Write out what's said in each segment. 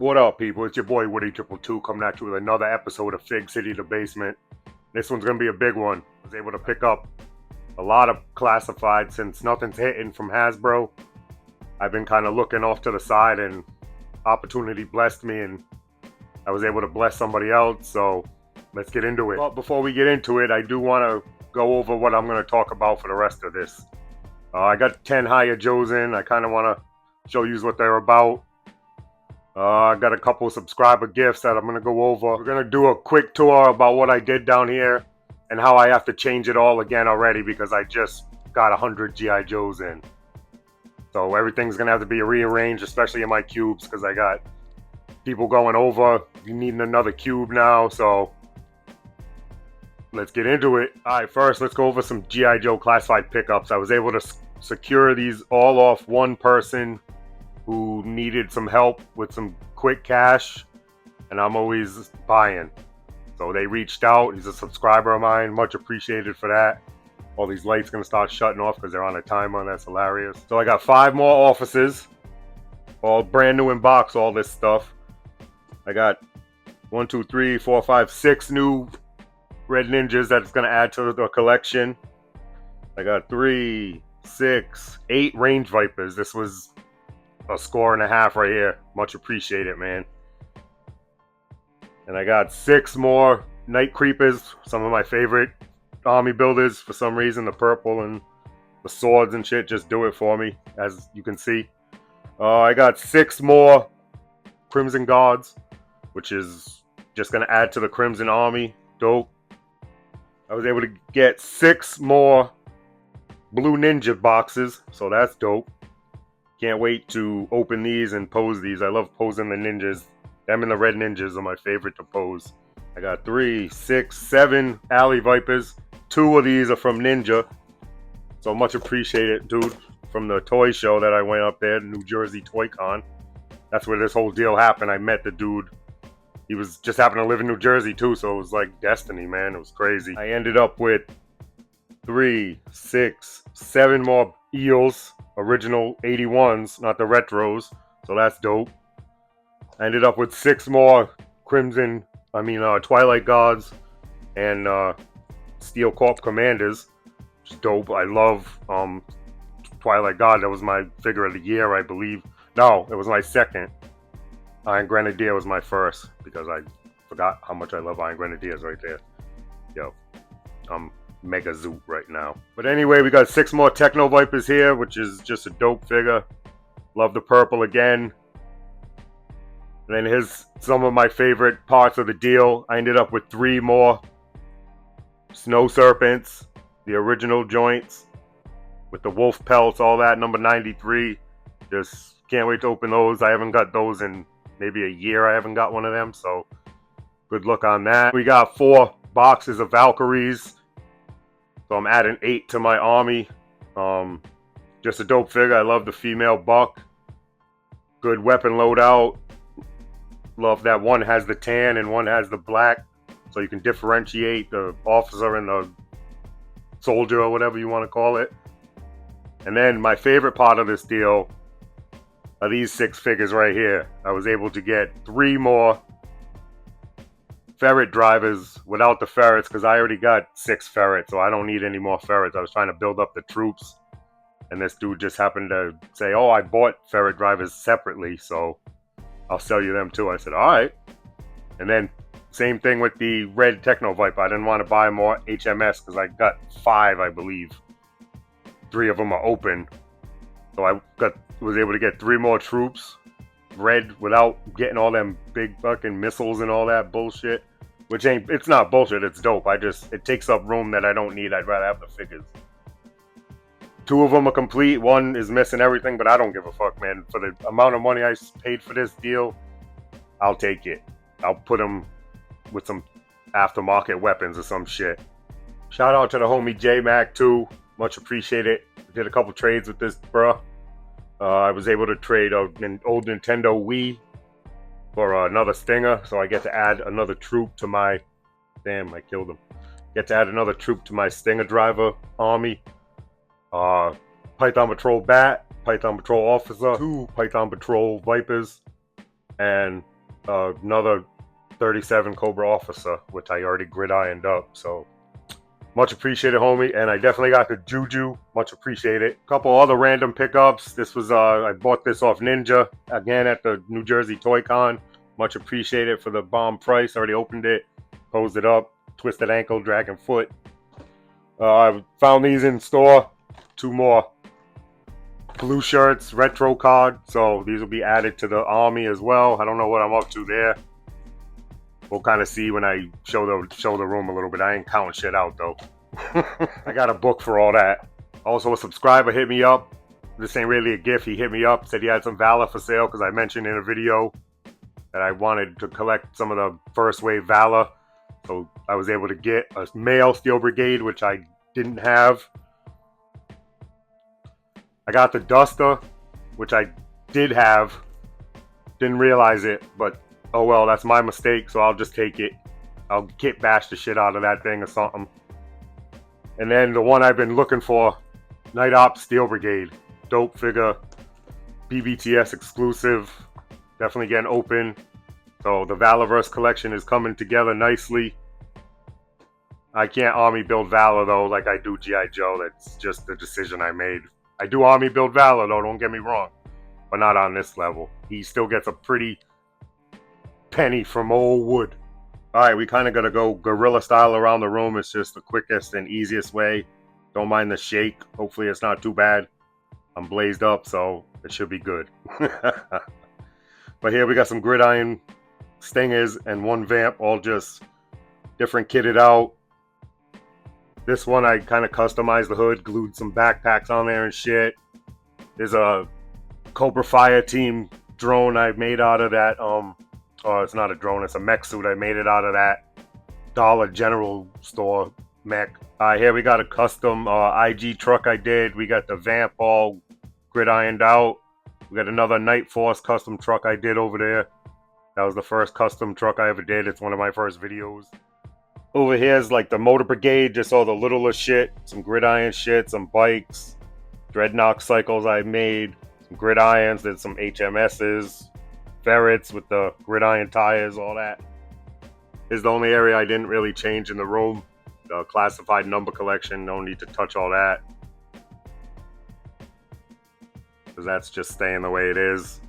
What up, people? It's your boy Woody222 coming at you with another episode of Fig City The Basement. This one's gonna be a big one. I was able to pick up a lot of classified since nothing's hitting from Hasbro. I've been kind of looking off to the side, and opportunity blessed me, and I was able to bless somebody else. So let's get into it. But before we get into it, I do want to go over what I'm going to talk about for the rest of this. I got 10 HIYA Joes in. I kind of want to show you what they're about. I got a couple subscriber gifts that I'm going to go over. We're going to do a quick tour about what I did down here and how I have to change it all again already because I just got 100 G.I. Joes in. So everything's going to have to be rearranged, especially in my cubes, because I got people going over. You needing another cube now, so let's get into it. Alright, first let's go over some G.I. Joe classified pickups. I was able to secure these all off one person who needed some help with some quick cash, and I'm always buying. So they reached out. He's a subscriber of mine. Much appreciated for that. All these lights gonna start shutting off because they're on a timer. That's hilarious. So I got 5 more offices, all brand new in box, all this stuff. I got 1, 2, 3, 4, 5, 6 new Red Ninjas that's gonna add to the collection. I got 3, 6, 8 Range Vipers. This was a score and a half right here. Much appreciated, man. And I got 6 more Night Creepers, some of my favorite army builders. For some reason, the purple and the swords and shit just do it for me, as you can see. I got 6 more Crimson Guards, which is just going to add to the Crimson Army. Dope. I was able to get 6 more Blue Ninja boxes, so that's dope. Can't wait to open these and pose these. I love posing the ninjas. Them and the Red Ninjas are my favorite to pose. I got 3, 6, 7 Alley Vipers. 2 of these are from Ninja. So much appreciated, dude, from the toy show that I went up there, New Jersey Toy Con. That's where this whole deal happened. I met the dude. He was just happened to live in New Jersey too, so it was like destiny, man. It was crazy. I ended up with 3, 6, 7 more Eels. Original 81s, not the retros. So that's dope. I ended up with 6 more Twilight Guards and Steel Corp Commanders. Which is dope. I love Twilight Guard. That was my figure of the year, I believe. No, it was my second. Iron Grenadier was my first because I forgot how much I love Iron Grenadiers right there. Yo, I'm mega zoot right now. But anyway, we got 6 more Techno Vipers here, which is just a dope figure. Love the purple again. And then here's some of my favorite parts of the deal. I ended up with 3 more Snow Serpents, the original joints with the wolf pelts, all that, number 93. Just can't wait to open those. I haven't got those in maybe a year. I haven't got one of them, so good luck on that. We got 4 boxes of Valkyries. So I'm adding 8 to my army. Just a dope figure. I love the female buck. Good weapon loadout. Love that one has the tan and one has the black. So you can differentiate the officer and the soldier or whatever you want to call it. And then my favorite part of this deal are these 6 figures right here. I was able to get 3 more ferret drivers without the ferrets because I already got 6 ferrets, so I don't need any more ferrets. I was trying to build up the troops, and this dude just happened to say, oh, I bought ferret drivers separately, so I'll sell you them too. I said, alright. And then same thing with the red Techno Viper. I didn't want to buy more HMS because I got 5, I believe. 3 of them are open. So I was able to get 3 more troops red without getting all them big fucking missiles and all that bullshit. Which it's not bullshit, it's dope. It takes up room that I don't need. I'd rather have the figures. 2 of them are complete. 1 is missing everything, but I don't give a fuck, man. For the amount of money I paid for this deal, I'll take it. I'll put them with some aftermarket weapons or some shit. Shout out to the homie J-Mac too. Much appreciated. Did a couple trades with this bruh. I was able to trade an old Nintendo Wii for another Stinger, so I get to add another troop to my... Damn, I killed him. Get to add another troop to my Stinger driver army. Python Patrol Bat, Python Patrol Officer, 2 Python Patrol Vipers, and another 37 Cobra Officer, which I already grid ironed up. So much appreciated, homie. And I definitely got the Juju. Much appreciated. Couple other random pickups. This was I bought this off Ninja again at the New Jersey Toy Con. Much appreciated for the bomb price. Already opened it, posed it up, twisted ankle, dragon foot. I found these in store. 2 more blue shirts, retro card. So these will be added to the army as well. I don't know what I'm up to there. We'll kind of see when I show the room a little bit. I ain't counting shit out though. I got a book for all that. Also, a subscriber hit me up. This ain't really a gift. He hit me up, said he had some Valor for sale because I mentioned in a video that I wanted to collect some of the first wave Valor. So I was able to get a male Steel Brigade, which I didn't have. I got the Duster, which I did have. Didn't realize it, but oh well, that's my mistake, so I'll just take it. I'll kit bash the shit out of that thing or something. And then the one I've been looking for, Night Ops Steel Brigade. Dope figure. BBTS exclusive. Definitely getting open. So the Valorverse collection is coming together nicely. I can't army build Valor though like I do G.I. Joe. That's just the decision I made. I do army build Valor though, don't get me wrong. But not on this level. He still gets a pretty penny from old wood. Alright, we kind of gotta go guerrilla style around the room. It's just the quickest and easiest way. Don't mind the shake. Hopefully it's not too bad. I'm blazed up, so it should be good. But here we got some gridiron stingers and 1 vamp, all just different kitted out. This one I kind of customized the hood, glued some backpacks on there and shit. There's a Cobra Fire Team drone I made out of that. Oh, it's not a drone, it's a mech suit. I made it out of that Dollar General Store mech. Here we got a custom IG truck I did. We got the vamp all gridironed out. We got another Night Force custom truck I did over there. That was the first custom truck I ever did. It's one of my first videos. Over here is like the Motor Brigade, just all the littlest shit. Some gridiron shit, some bikes, Dreadnought cycles I made, some gridirons, did some HMSs, ferrets with the gridiron tires, all that. This is the only area I didn't really change in the room. The classified number collection, no need to touch all that. Because that's just staying the way it is.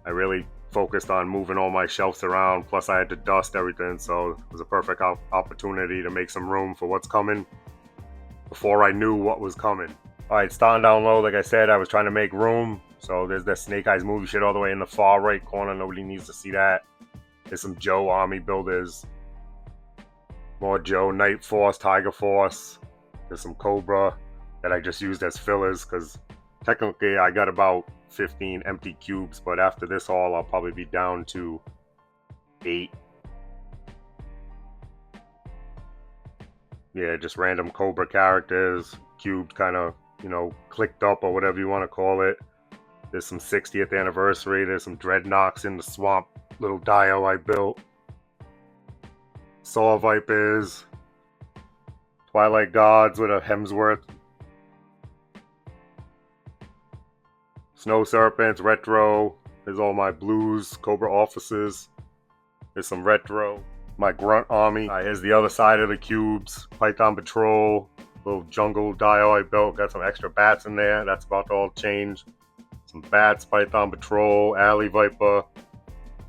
I really focused on moving all my shelves around, plus I had to dust everything, so it was a perfect opportunity to make some room for what's coming before I knew what was coming. Alright, starting down low, like I said, I was trying to make room. So there's that Snake Eyes movie shit all the way in the far right corner. Nobody needs to see that. There's some Joe Army builders. More Joe, Night Force, Tiger Force. There's some Cobra that I just used as fillers because technically I got about 15 empty cubes, but after this haul I'll probably be down to 8. Yeah, just random Cobra characters, cubed kind of, you know, clicked up or whatever you want to call it. There's some 60th anniversary. There's some Dreadnoughts in the swamp, little dio I built. Saw Vipers. Twilight Gods with a Hemsworth. Snow Serpents, retro. There's all my blues, Cobra officers. There's some retro. My Grunt Army. Here's the other side of the cubes. Python Patrol. Little jungle dio I built. Got some extra bats in there. That's about to all change. Some bats, Python Patrol, Alley Viper,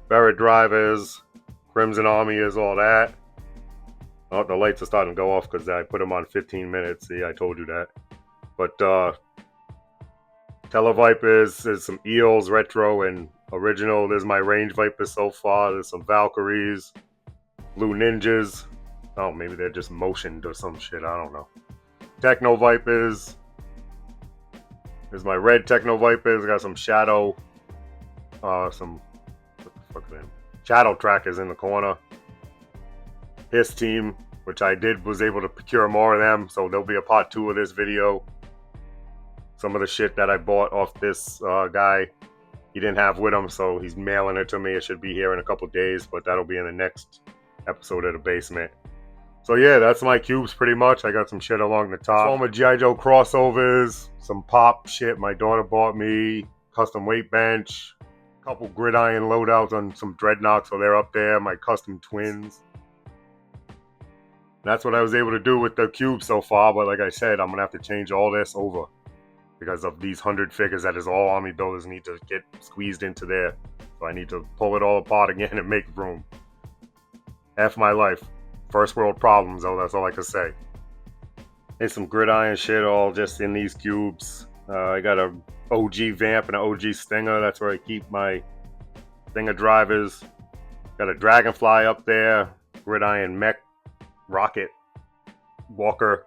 Ferret Drivers, Crimson Army is all that. Oh, the lights are starting to go off because I put them on 15 minutes. See, I told you that. But Televipers, there's some Eels, retro and original. There's my Range Vipers so far. There's some Valkyries, Blue Ninjas. Oh, maybe they're just motioned or some shit. I don't know. Techno Vipers. There's my red Techno Vipers. Got some Shadow. What the fuck is that? Shadow Trackers in the corner. His team, which I was able to procure more of them, so there'll be a part 2 of this video. Some of the shit that I bought off this guy, he didn't have with him, so he's mailing it to me. It should be here in a couple days, but that'll be in the next episode of the basement. So yeah, that's my cubes pretty much. I got some shit along the top. All my G.I. Joe crossovers, some pop shit my daughter bought me, custom weight bench, Couple gridiron loadouts on some dreadnoughts, so they're up there. My custom twins. That's what I was able to do with the cube so far, but like I said, I'm going to have to change all this over because of these 100 figures that is all army builders need to get squeezed into there. So I need to pull it all apart again and make room. F my life. First world problems, though, that's all I can say. There's some gridiron shit all just in these cubes. I got a OG Vamp and an OG Stinger. That's where I keep my Stinger drivers. Got a Dragonfly up there. Gridiron Mech Rocket Walker.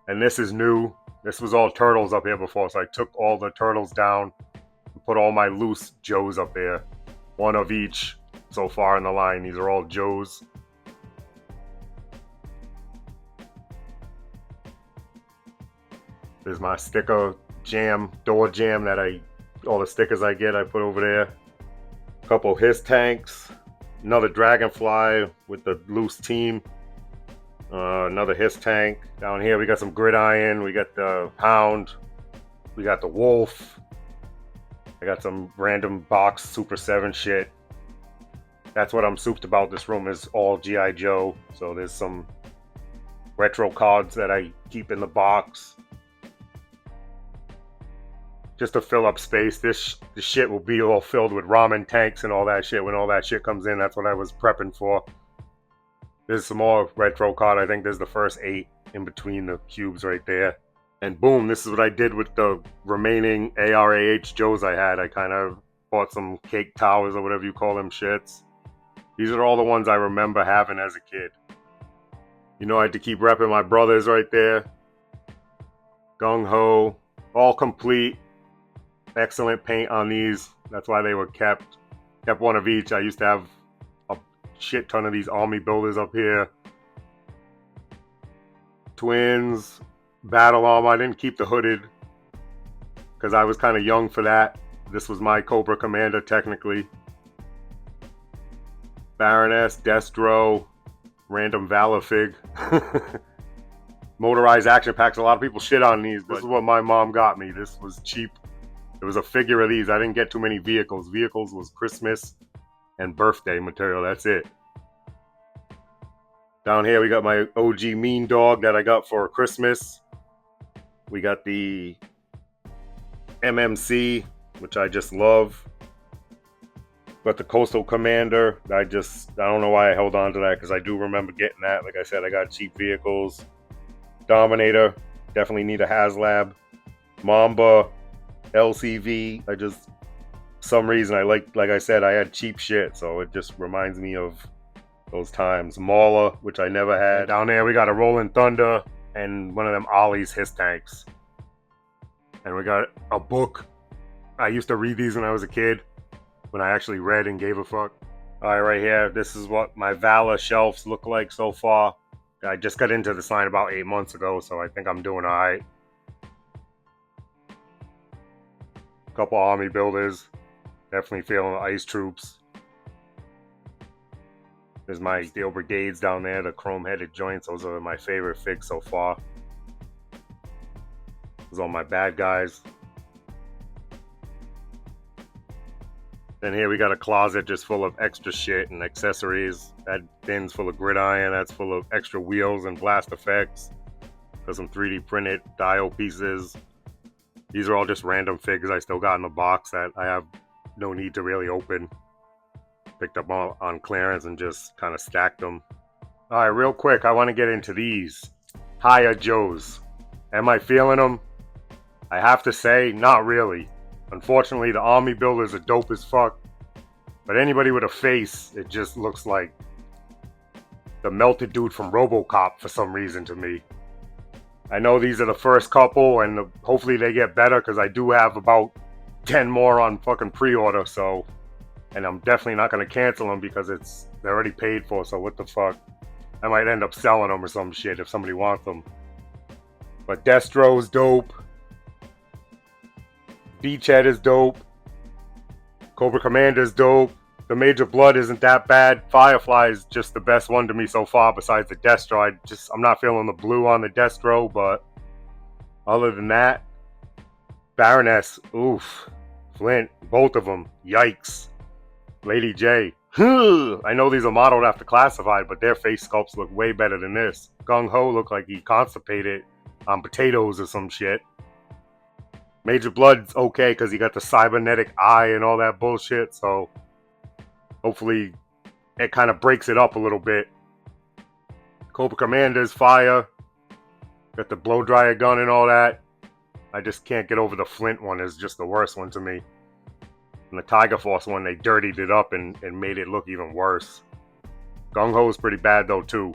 And this is new. This was all turtles up here before, so I took all the turtles down and put all my loose Joes up there. One of each so far in the line. These are all Joes. There's my sticker jam, door jam that all the stickers I get, I put over there. A couple his tanks. Another Dragonfly with the loose team. Another his tank. Down here we got some gridiron. We got the Hound. We got the Wolf. I got some random box Super 7 shit. That's what I'm souped about. This room is all G.I. Joe. So there's some retro cards that I keep in the box. Just to fill up space. This shit will be all filled with ramen tanks and all that shit. When all that shit comes in, that's what I was prepping for. There's some more retro card. I think there's the first 8 in between the cubes right there. And boom, this is what I did with the remaining ARAH Joes I had. I kind of bought some cake towers or whatever you call them shits. These are all the ones I remember having as a kid. You know, I had to keep repping my brothers right there. Gung Ho. All complete. Excellent paint on these. That's why they were kept. Kept one of each. I used to have a shit ton of these army builders up here. Twins. Battle armor. I didn't keep the hooded because I was kind of young for that. This was my Cobra Commander technically. Baroness, Destro, random Valor Fig. Motorized action packs. A lot of people shit on these. This is what my mom got me. This was cheap. It was a figure of these. I didn't get too many vehicles. Vehicles was Christmas and birthday material. That's it. Down here we got my OG Mean Dog that I got for Christmas. We got the MMC, which I just love. Got the Coastal Commander. I don't know why I held on to that because I do remember getting that. Like I said, I got cheap vehicles. Dominator. Definitely need a HasLab. Mamba. LCV. Some reason I like I said, I had cheap shit. So it just reminds me of those times. Mauler, which I never had. Down there we got a Rolling Thunder and one of them Ollie's his tanks. And we got a book. I used to read these when I was a kid. When I actually read and gave a fuck. Alright, right here. This is what my Valor shelves look like so far. I just got into this line about 8 months ago, so I think I'm doing alright. Couple army builders. Definitely feeling the ice troops. There's my steel brigades down there, the chrome-headed joints. Those are my favorite figs so far. Those are my bad guys. Then here we got a closet just full of extra shit and accessories. That bin's full of gridiron. That's full of extra wheels and blast effects. Got some 3D printed dial pieces. These are all just random figures I still got in the box that I have no need to really open. Picked up on clearance and just kind of stacked them. Alright, real quick, I want to get into these HIYA Joes. Am I feeling them? I have to say, not really. Unfortunately, the army builders are dope as fuck. But anybody with a face, it just looks like the melted dude from RoboCop for some reason to me. I know these are the first couple, and hopefully they get better, because I do have about 10 more on fucking pre-order, so... And I'm definitely not going to cancel them, because they're already paid for, so what the fuck. I might end up selling them or some shit if somebody wants them. But Destro's dope. Beachhead is dope. Cobra Commander's dope. The Major Blood isn't that bad. Firefly is just the best one to me so far besides the Destro. I'm not feeling the blue on the Destro, but other than that, Baroness, oof. Flint, both of them. Yikes. Lady J. I know these are modeled after Classified, but their face sculpts look way better than this. Gung Ho looked like he constipated on potatoes or some shit. Major Blood's okay because he got the cybernetic eye and all that bullshit, so hopefully it kind of breaks it up a little bit. Cobra Commander's fire. Got the blow dryer gun and all that. I just can't get over the Flint one. Is just the worst one to me. And the Tiger Force one, they dirtied it up and made it look even worse. Gung Ho is pretty bad though too.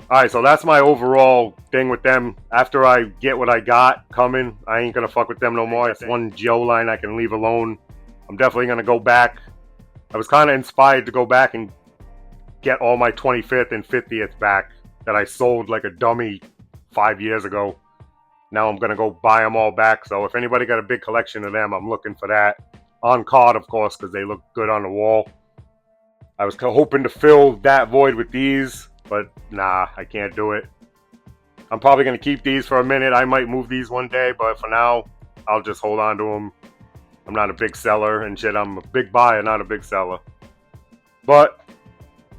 Alright, so that's my overall thing with them. After I get what I got coming, I ain't gonna fuck with them no more. It's one Geo line I can leave alone. I'm definitely gonna go back. I was kind of inspired to go back and get all my 25th and 50th back that I sold like a dummy 5 years ago. Now I'm gonna go buy them all back. So if anybody got a big collection of them, I'm looking for that. On card, of course, because they look good on the wall. I was hoping to fill that void with these, but nah, I can't do it. I'm probably gonna keep these for a minute. I might move these one day, but for now, I'll just hold on to them. I'm not a big seller and shit. I'm a big buyer, not a big seller. But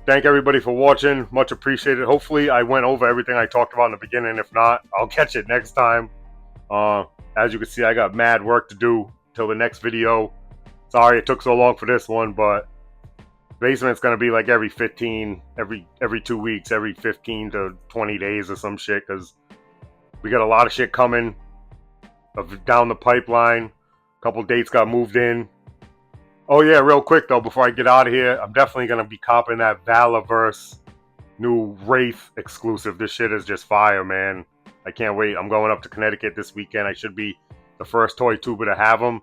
thank everybody for watching. Much appreciated. Hopefully I went over everything I talked about in the beginning. If not, I'll catch it next time. As you can see, I got mad work to do till the next video. Sorry it took so long for this one, but basement's gonna be like every 2 weeks, every 15 to 20 days or some shit, because we got a lot of shit coming down the pipeline. A couple dates got moved in. Oh yeah, real quick though, before I get out of here, I'm definitely gonna be copping that Valorverse new Wraith exclusive. This shit is just fire, man. I can't wait. I'm going up to Connecticut this weekend. I should be the first toy tuber to have them,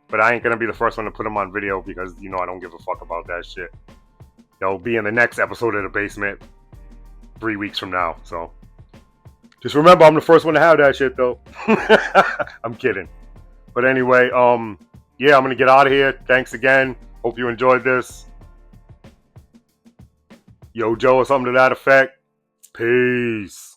but I ain't gonna be the first one to put them on video because, you know, I don't give a fuck about that shit. They'll be in the next episode of The Basement 3 weeks from now, so just remember I'm the first one to have that shit though. I'm kidding. But anyway, yeah, I'm gonna get out of here. Thanks again. Hope you enjoyed this. Yo Joe or something to that effect. Peace.